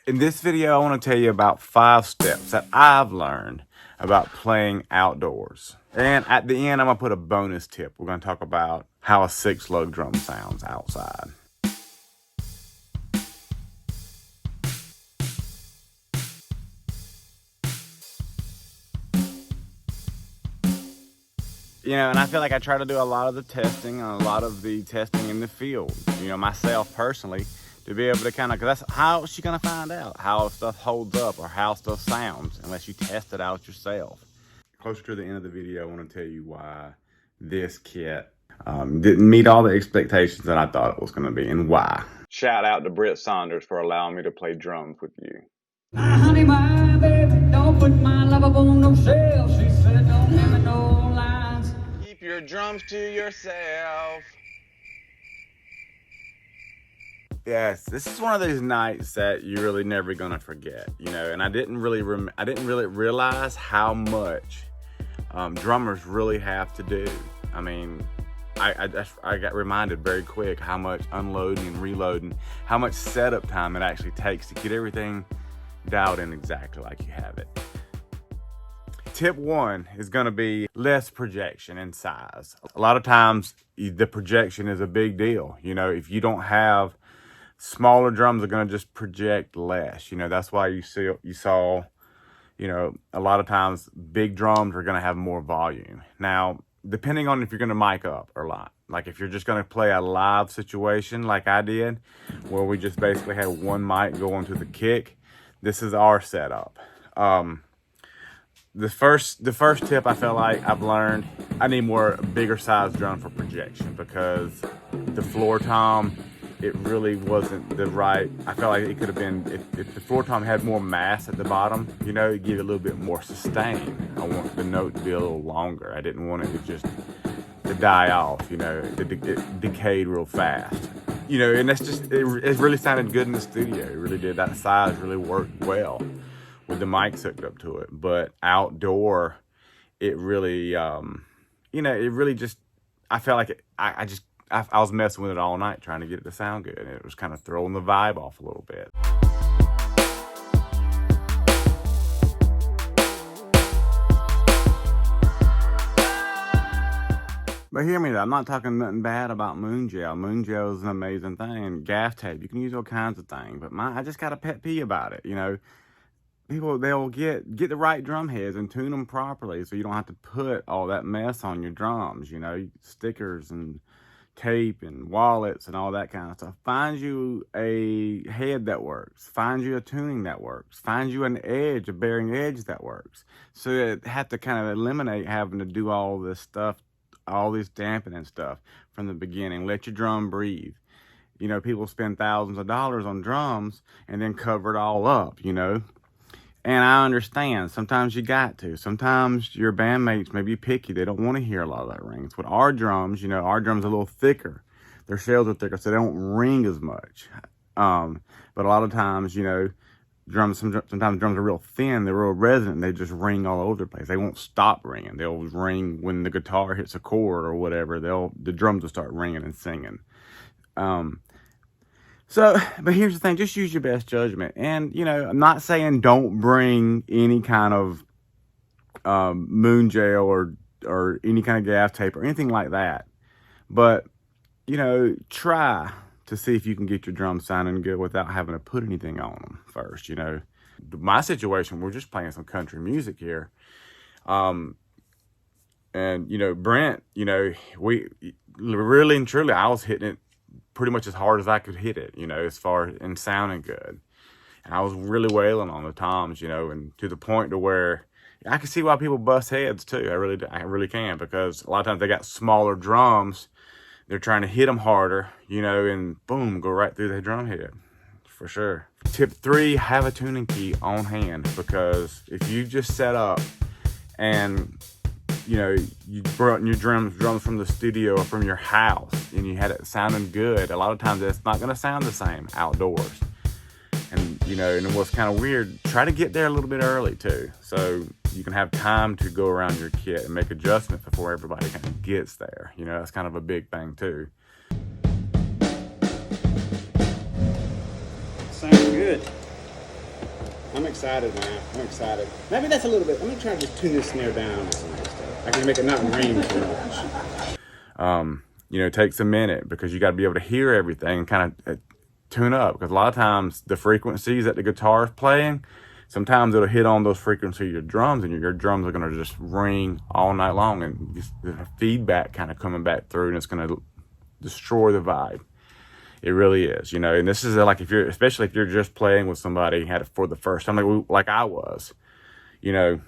In this video, I want to tell you about 5 steps that I've learned about playing outdoors. And at the end, I'm going to put a bonus tip. We're going to talk about how a 6-lug drum sounds outside. You know, and I feel like I try to do a lot of the testing in the field, you know, myself personally, to be able to kind of, because that's how she's going to find out how stuff holds up or how stuff sounds unless you test it out yourself. Closer to the end of the video, I want to tell you why this kit didn't meet all the expectations that I thought it was going to be and why. Shout out to Britt Saunders for allowing me to play drums with you. My honey, my baby, don't put my love up on no shelf. She said don't give me no lines. Keep your drums to yourself. Yes, this is one of those nights that you're really never gonna forget, you know. And I didn't really realize how much drummers really have to do. I mean, I got reminded very quick how much unloading and reloading, how much setup time it actually takes to get everything dialed in exactly like you have it. Tip 1 is going to be less projection and size. A lot of times the projection is a big deal. You know, if you don't have smaller drums, are going to just project less. You know, that's why you saw, you know, a lot of times big drums are going to have more volume. Now, depending on if you're going to mic up or not. Like if you're just going to play a live situation like I did, where we just basically had one mic going to the kick, this is our setup. The first tip I feel like I've learned, I need bigger size drum for projection, because the floor tom, it really wasn't the right, I felt like it could have been, if the floor tom had more mass at the bottom, you know, it'd give it a little bit more sustain. I want the note to be a little longer. I didn't want it to just to die off, you know, it decayed real fast. You know, and that's just, it really sounded good in the studio. It really did. That size really worked well with the mics hooked up to it. But outdoor, it really, you know, it really just, I felt like I was messing with it all night trying to get it to sound good. And it was kind of throwing the vibe off a little bit. But hear me though, I'm not talking nothing bad about Moon Gel. Moon Gel is an amazing thing. Gaff tape, you can use all kinds of things. But I just got a pet peeve about it, you know. People, they'll get the right drum heads and tune them properly so you don't have to put all that mess on your drums, you know, stickers and tape and wallets and all that kind of stuff. Find you a head that works. Find you a tuning that works. Find you an edge, a bearing edge that works. So you have to kind of eliminate having to do all this stuff, all this dampening stuff from the beginning. Let your drum breathe. You know, people spend thousands of dollars on drums and then cover it all up, you know. And I understand, sometimes you got to. Sometimes your bandmates may be picky. They don't want to hear a lot of that rings. With our drums, you know, our drums are a little thicker. Their shells are thicker, so they don't ring as much. But a lot of times, you know, sometimes drums are real thin. They're real resonant. They just ring all over the place. They won't stop ringing. They'll ring when the guitar hits a chord or whatever. The drums will start ringing and singing. But here's the thing, just use your best judgment. And, you know, I'm not saying don't bring any kind of Moon Gel or any kind of gaff tape or anything like that. But, you know, try to see if you can get your drums sounding good without having to put anything on them first, you know. My situation, we're just playing some country music here. And, you know, Brent, you know, we really and truly, I was hitting it pretty much as hard as I could hit it, you know, as far as sounding good. And I was really wailing on the toms, you know, and to the point to where I can see why people bust heads too. I really can, because a lot of times they got smaller drums. They're trying to hit them harder, you know, and boom, go right through their drum head, for sure. Tip 3, have a tuning key on hand, because if you just set up and, you know, you brought your drums from the studio or from your house and you had it sounding good, a lot of times it's not going to sound the same outdoors. And, you know, and what's kind of weird, try to get there a little bit early too, so you can have time to go around your kit and make adjustments before everybody kind of gets there. You know, that's kind of a big thing too. Sounds good. I'm excited, man. I'm excited. Maybe that's a little bit. Let me try to just tune this snare down with some of this stuff. I can make it not ring too much. You know, it takes a minute because you got to be able to hear everything and kind of tune up. Because a lot of times the frequencies that the guitar is playing, sometimes it'll hit on those frequencies of your drums, and your drums are going to just ring all night long, and just the feedback kind of coming back through, and it's going to destroy the vibe. It really is, you know. And this is like, if you're, especially if you're just playing with somebody had it for the first time, like I was, you know.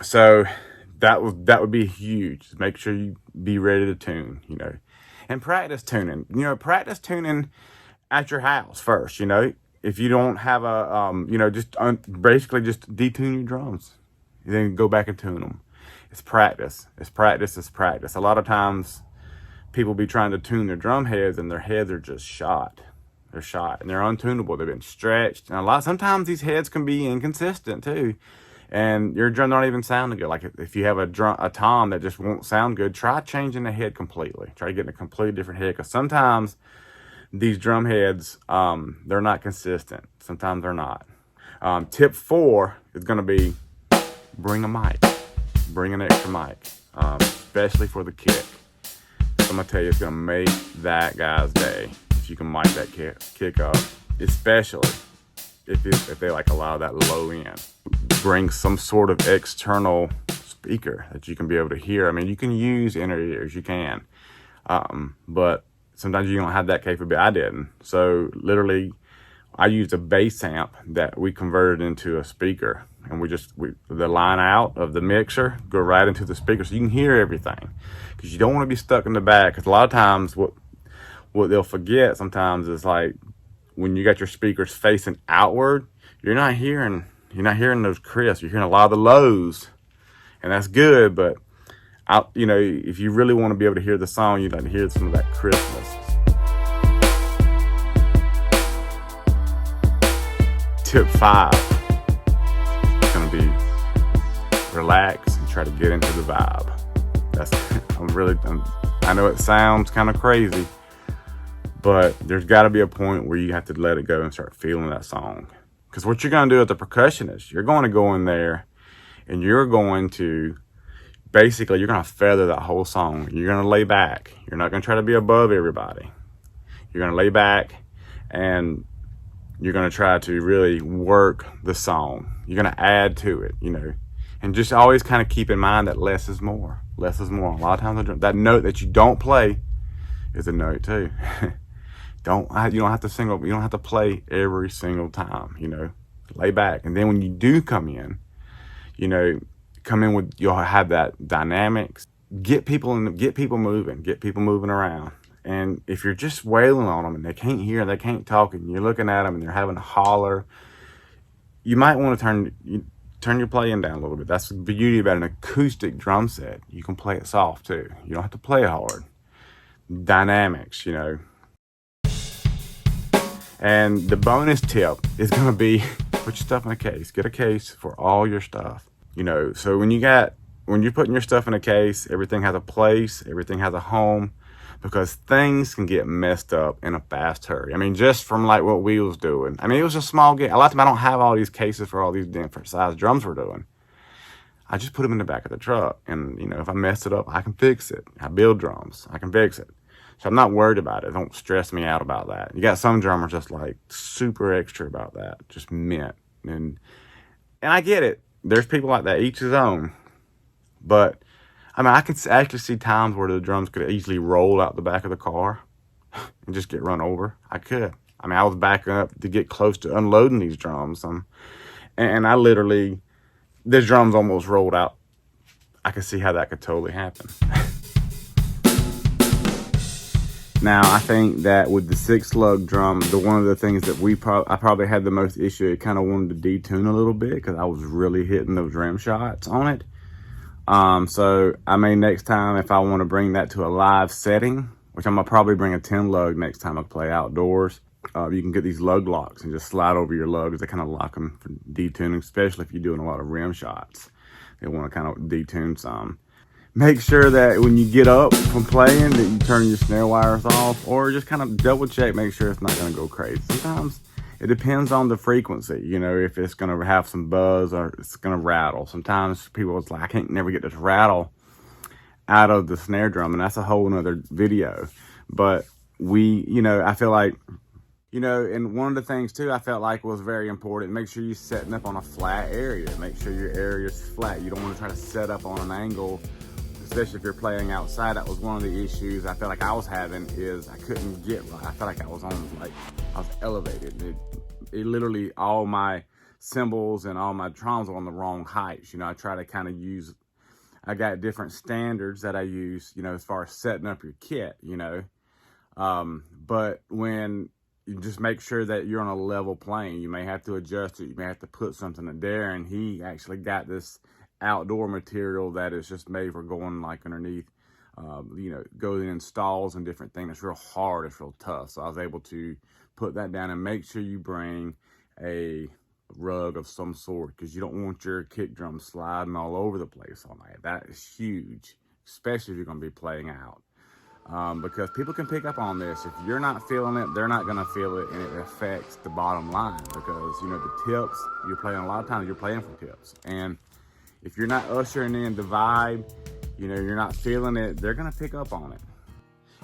So that would be huge. Make sure you be ready to tune, you know, and practice tuning. You know, practice tuning at your house first. You know, if you don't have a, you know, just basically just detune your drums, then go back and tune them. It's practice. It's practice. It's practice. A lot of times, people be trying to tune their drum heads, and their heads are just shot. They're shot, and they're untunable. They've been stretched, and sometimes these heads can be inconsistent too. And your drum not even sounding good. Like if you have a tom that just won't sound good, try changing the head completely. Try getting a completely different head, because sometimes these drum heads, they're not consistent. Sometimes they're not. Tip 4 is going to be bring a mic. Bring an extra mic, especially for the kick. I'm going to tell you, it's going to make that guy's day if you can mic that kick up, especially if they like allow that low end. Bring some sort of external speaker that you can be able to hear. I mean, you can use inner ears, you can, but sometimes you don't have that capability. I didn't. So literally, I used a bass amp that we converted into a speaker, and the line out of the mixer go right into the speaker, so you can hear everything. Because you don't want to be stuck in the back. Because a lot of times, what they'll forget sometimes is, like, when you got your speakers facing outward, you're not hearing those crisps. You're hearing a lot of the lows, and that's good. But you know, if you really want to be able to hear the song, you like to hear some of that crispness. Tip 5 is going to be relax and try to get into the vibe. I know it sounds kind of crazy, but there's got to be a point where you have to let it go and start feeling that song. Because what you're going to do with the percussionist, you're going to go in there and you're going to feather that whole song. You're going to lay back. You're not going to try to be above everybody. You're going to lay back, and you're going to try to really work the song. You're going to add to it, you know. And just always kind of keep in mind that less is more. Less is more. A lot of times, that note that you don't play is a note too. You don't have to play every single time, you know. Lay back. And then when you do come in, you know, you'll have that dynamics. Get people moving around. And if you're just wailing on them and they can't hear, they can't talk, and you're looking at them and they're having to holler, you might want to turn your playing down a little bit. That's the beauty about an acoustic drum set. You can play it soft too. You don't have to play hard. Dynamics, you know. And the bonus tip is going to be, put your stuff in a case. Get a case for all your stuff. You know, so when you're putting your stuff in a case, everything has a place, everything has a home, because things can get messed up in a fast hurry. I mean, just from like what we was doing. I mean, it was a small game. A lot of times I don't have all these cases for all these different size drums we're doing. I just put them in the back of the truck, and you know, if I mess it up, I can fix it. I build drums, I can fix it. So I'm not worried about it. Don't stress me out about that. You got some drummers just like super extra about that, just mint. And I get it. There's people like that, each his own. But I mean, I could actually see times where the drums could easily roll out the back of the car and just get run over. I could. I mean, I was backing up to get close to unloading these drums. And I literally, the drums almost rolled out. I could see how that could totally happen. Now, I think that with the 6-lug drum, one of the things that I probably had the most issue, it kind of wanted to detune a little bit because I was really hitting those rim shots on it. So I may next time, if I want to bring that to a live setting, which I'm going to probably bring a 10-lug next time I play outdoors, you can get these lug locks and just slide over your lugs. They kind of lock them for detuning, especially if you're doing a lot of rim shots. They want to kind of detune some. Make sure that when you get up from playing that you turn your snare wires off, or just kind of double check, make sure it's not going to go crazy. Sometimes it depends on the frequency, you know, if it's going to have some buzz or it's going to rattle. Sometimes people, it's like, I can't never get this rattle out of the snare drum, and that's a whole nother video. But you know, I feel like, you know, and one of the things too I felt like was very important, make sure you're setting up on a flat area. Make sure your area is flat. You don't want to try to set up on an angle, especially if you're playing outside. That was one of the issues I felt like I was having, is I couldn't get right. I felt like I was elevated. It literally, all my cymbals and all my drums were on the wrong heights. You know, I try to kind of use, I got different standards that I use, you know, as far as setting up your kit, you know. But when you just make sure that you're on a level plane, you may have to adjust it. You may have to put something in there. And he actually got this outdoor material that is just made for going like underneath, you know, goes in stalls and different things. It's real hard. It's real tough. So I was able to put that down, and make sure you bring a rug of some sort, because you don't want your kick drum sliding all over the place all night. That is huge, especially if you're going to be playing out. Because people can pick up on this. If you're not feeling it, they're not going to feel it, and it affects the bottom line, because, you know, the tips, you're playing, a lot of times you're playing for tips, and if you're not ushering in the vibe, you know, you're not feeling it, they're going to pick up on it.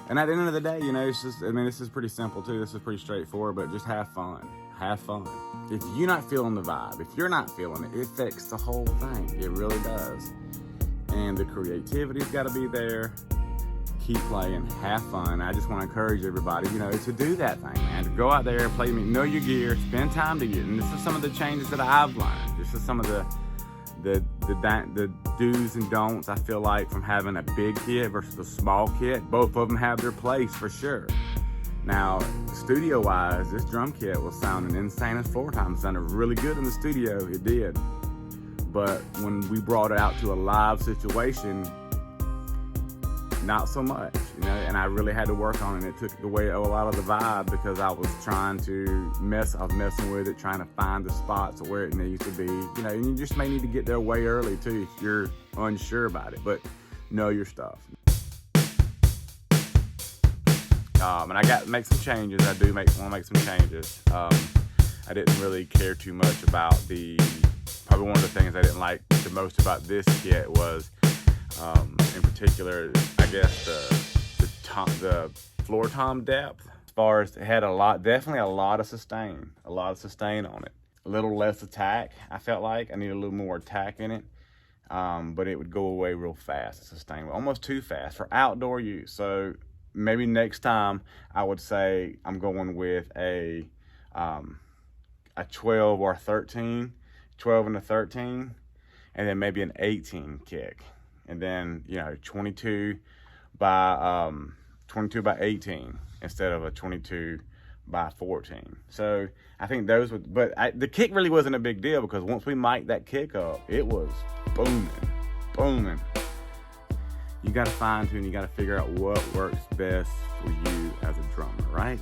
And at the end of the day, you know, it's just, I mean, this is pretty simple too. This is pretty straightforward, but just have fun. Have fun. If you're not feeling the vibe, if you're not feeling it, it affects the whole thing. It really does. And the creativity's got to be there. Keep playing, have fun. I just want to encourage everybody, you know, to do that thing, man. To go out there and play, know your gear, spend time to get. And this is some of the changes that I've learned. This is some of the do's and don'ts, I feel like, from having a big kit versus a small kit. Both of them have their place for sure. Now, studio wise, this drum kit was sounding insane as floor time. It sounded really good in the studio, it did. But when we brought it out to a live situation, not so much, you know, and I really had to work on it. It took away a lot of the vibe, because I was trying to I was messing with it, trying to find the spots where it needs to be, you know, and you just may need to get there way early too if you're unsure about it, but know your stuff. And I got to make some changes. I do want to make some changes. I didn't really care too much about probably one of the things I didn't like the most about this kit was, in particular, I guess the floor tom depth. As far as it had definitely a lot of sustain on it. A little less attack, I felt like. I needed a little more attack in it, but it would go away real fast. Sustain, almost too fast for outdoor use. So maybe next time I would say I'm going with a 12 or 13, 12 and a 13, and then maybe an 18 kick. And then, you know, 22 by 18 instead of a 22 by 14. So I think those would, but the kick really wasn't a big deal, because once we mic'd that kick up, it was booming. You got to fine tune, you got to figure out what works best for you as a drummer, right?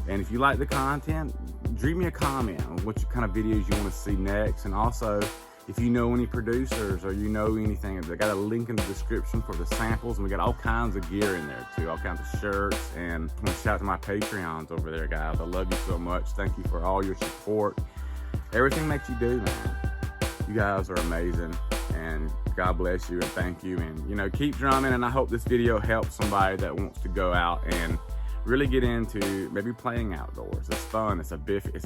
And if you like the content, leave me a comment on what kind of videos you want to see next. And also, if you know any producers or you know anything, I got a link in the description for the samples, and we got all kinds of gear in there too, all kinds of shirts. And I want to shout out to my Patreons over there, guys. I love you so much. Thank you for all your support. Everything that you do, man. You guys are amazing, and God bless you and thank you. And, you know, keep drumming, and I hope this video helps somebody that wants to go out and really get into maybe playing outdoors. It's fun. It's a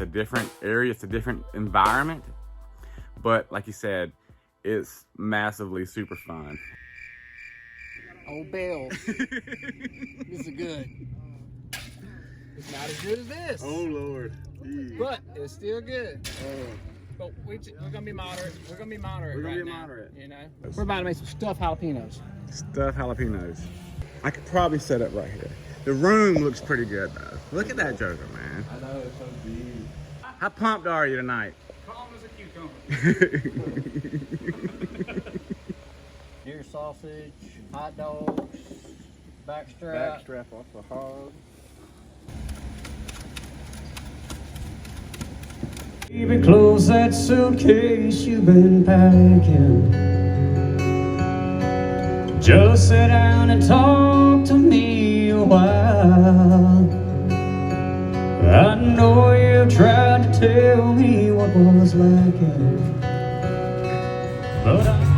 different area. It's a different environment. But like you said, it's massively super fun. Old Bill. This is good. It's not as good as this. Oh, Lord. But it's still good. But we're gonna be moderate. We're gonna be moderate. You know. We're about to make some stuffed jalapenos. Stuffed jalapenos. I could probably set up right here. The room looks pretty good though. Look at that joker, man. I know, it's so deep. How pumped are you tonight? Calm as a cucumber. Deer sausage, hot dogs, backstrap. Backstrap off the hog. Baby, close that suitcase you've been packing. Just sit down and talk to me a while. I know you tried to tell me what was like it, but I